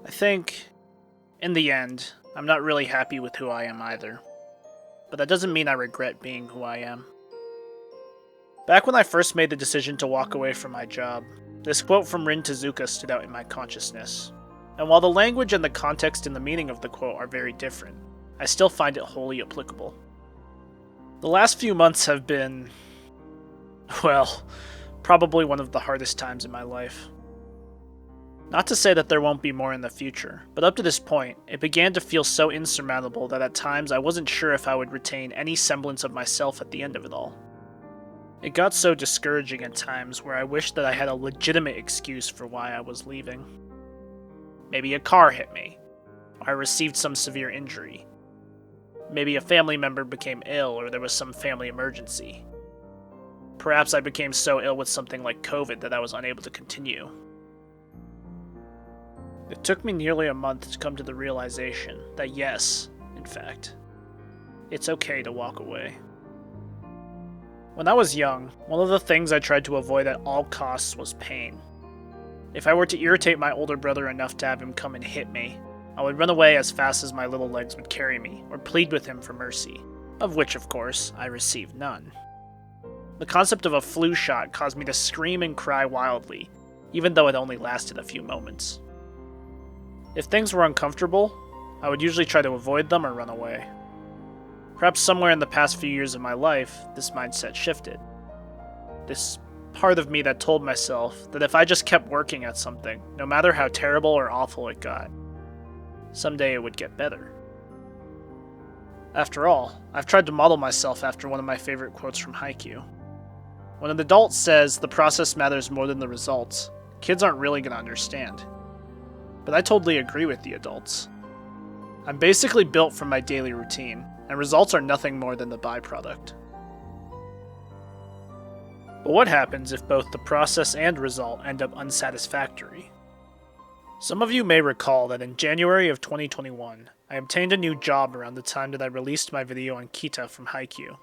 I think, in the end, I'm not really happy with who I am either. But that doesn't mean I regret being who I am. Back when I first made the decision to walk away from my job, this quote from Rin Tezuka stood out in my consciousness. And while the language and the context and the meaning of the quote are very different, I still find it wholly applicable. The last few months have been, well, probably one of the hardest times in my life. Not to say that there won't be more in the future, but up to this point, it began to feel so insurmountable that at times I wasn't sure if I would retain any semblance of myself at the end of it all. It got so discouraging at times where I wished that I had a legitimate excuse for why I was leaving. Maybe a car hit me, or I received some severe injury. Maybe a family member became ill or there was some family emergency. Perhaps I became so ill with something like COVID that I was unable to continue. It took me nearly a month to come to the realization that yes, in fact, it's okay to walk away. When I was young, one of the things I tried to avoid at all costs was pain. If I were to irritate my older brother enough to have him come and hit me, I would run away as fast as my little legs would carry me, or plead with him for mercy, of which, of course, I received none. The concept of a flu shot caused me to scream and cry wildly, even though it only lasted a few moments. If things were uncomfortable, I would usually try to avoid them or run away. Perhaps somewhere in the past few years of my life, this mindset shifted. This part of me that told myself that if I just kept working at something, no matter how terrible or awful it got, someday it would get better. After all, I've tried to model myself after one of my favorite quotes from Haikyuu. When an adult says the process matters more than the results, kids aren't really going to understand. But I totally agree with the adults. I'm basically built from my daily routine, and results are nothing more than the byproduct. But what happens if both the process and result end up unsatisfactory? Some of you may recall that in January of 2021, I obtained a new job around the time that I released my video on Kita from Haikyuu.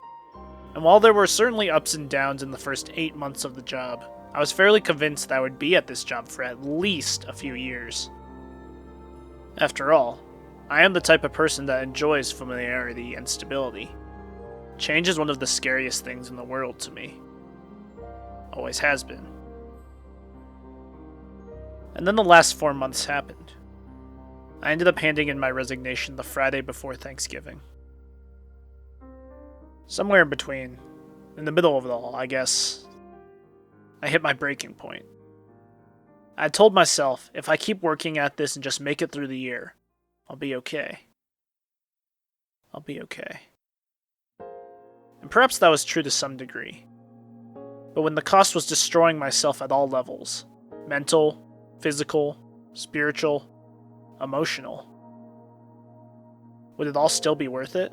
And while there were certainly ups and downs in the first 8 months of the job, I was fairly convinced that I would be at this job for at least a few years. After all, I am the type of person that enjoys familiarity and stability. Change is one of the scariest things in the world to me. Always has been. And then the last 4 months happened. I ended up handing in my resignation the Friday before Thanksgiving. Somewhere in between, in the middle of it all, I guess, I hit my breaking point. I told myself, if I keep working at this and just make it through the year, I'll be okay. I'll be okay. And perhaps that was true to some degree. But when the cost was destroying myself at all levels, mental, physical, spiritual, emotional, would it all still be worth it?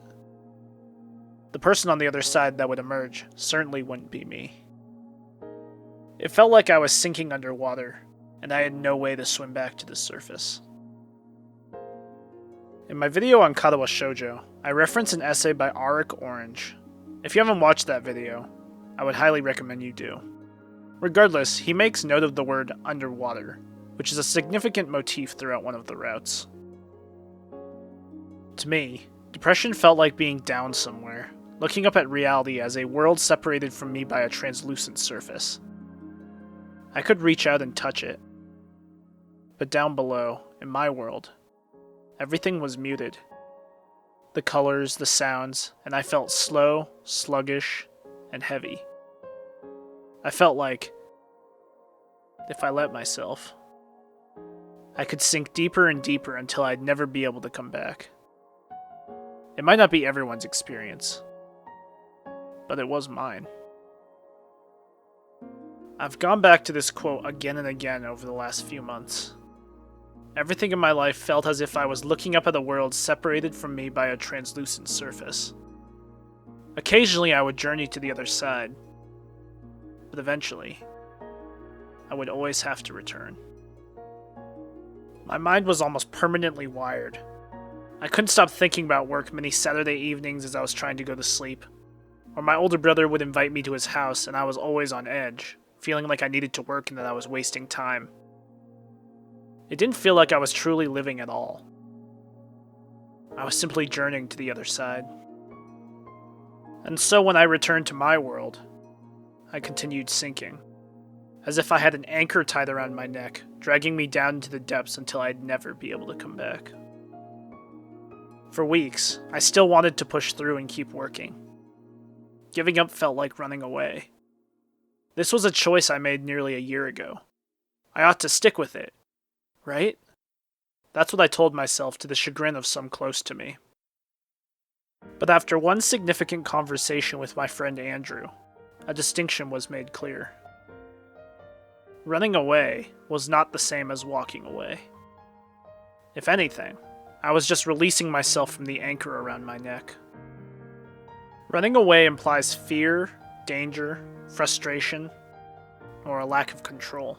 The person on the other side that would emerge certainly wouldn't be me. It felt like I was sinking underwater, and I had no way to swim back to the surface. In my video on Katawa Shoujo, I reference an essay by Auric Orange. If you haven't watched that video, I would highly recommend you do. Regardless, he makes note of the word underwater, which is a significant motif throughout one of the routes. To me, depression felt like being down somewhere, looking up at reality as a world separated from me by a translucent surface. I could reach out and touch it. But down below, in my world, everything was muted. The colors, the sounds, and I felt slow, sluggish, and heavy. I felt like, if I let myself, I could sink deeper and deeper until I'd never be able to come back. It might not be everyone's experience, but it was mine. I've gone back to this quote again and again over the last few months. Everything in my life felt as if I was looking up at a world separated from me by a translucent surface. Occasionally I would journey to the other side, but eventually, I would always have to return. My mind was almost permanently wired. I couldn't stop thinking about work many Saturday evenings as I was trying to go to sleep, or my older brother would invite me to his house and I was always on edge, feeling like I needed to work and that I was wasting time. It didn't feel like I was truly living at all. I was simply journeying to the other side. And so when I returned to my world, I continued sinking, as if I had an anchor tied around my neck, dragging me down into the depths until I'd never be able to come back. For weeks, I still wanted to push through and keep working. Giving up felt like running away. This was a choice I made nearly a year ago. I ought to stick with it, right? That's what I told myself, to the chagrin of some close to me. But after one significant conversation with my friend Andrew, a distinction was made clear. Running away was not the same as walking away. If anything, I was just releasing myself from the anchor around my neck. Running away implies fear, danger, frustration, or a lack of control.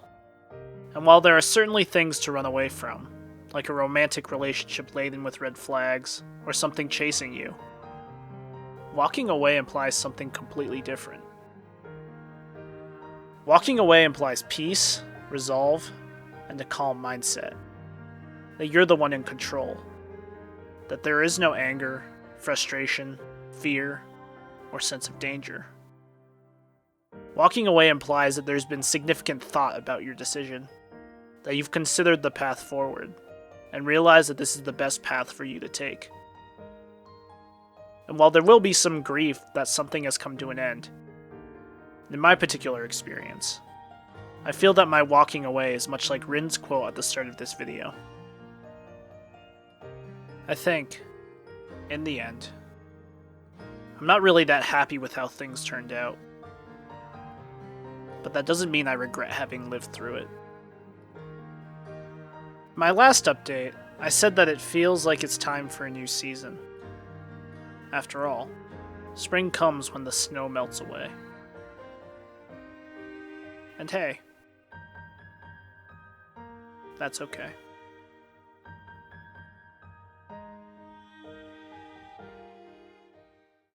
And while there are certainly things to run away from, like a romantic relationship laden with red flags, or something chasing you, walking away implies something completely different. Walking away implies peace, resolve, and a calm mindset. That you're the one in control. That there is no anger, frustration, fear, or sense of danger. Walking away implies that there's been significant thought about your decision, that you've considered the path forward, and realized that this is the best path for you to take. And while there will be some grief that something has come to an end, in my particular experience, I feel that my walking away is much like Rin's quote at the start of this video. I think, in the end, I'm not really that happy with how things turned out. But that doesn't mean I regret having lived through it. My last update, I said that it feels like it's time for a new season. After all, spring comes when the snow melts away. And hey, that's okay.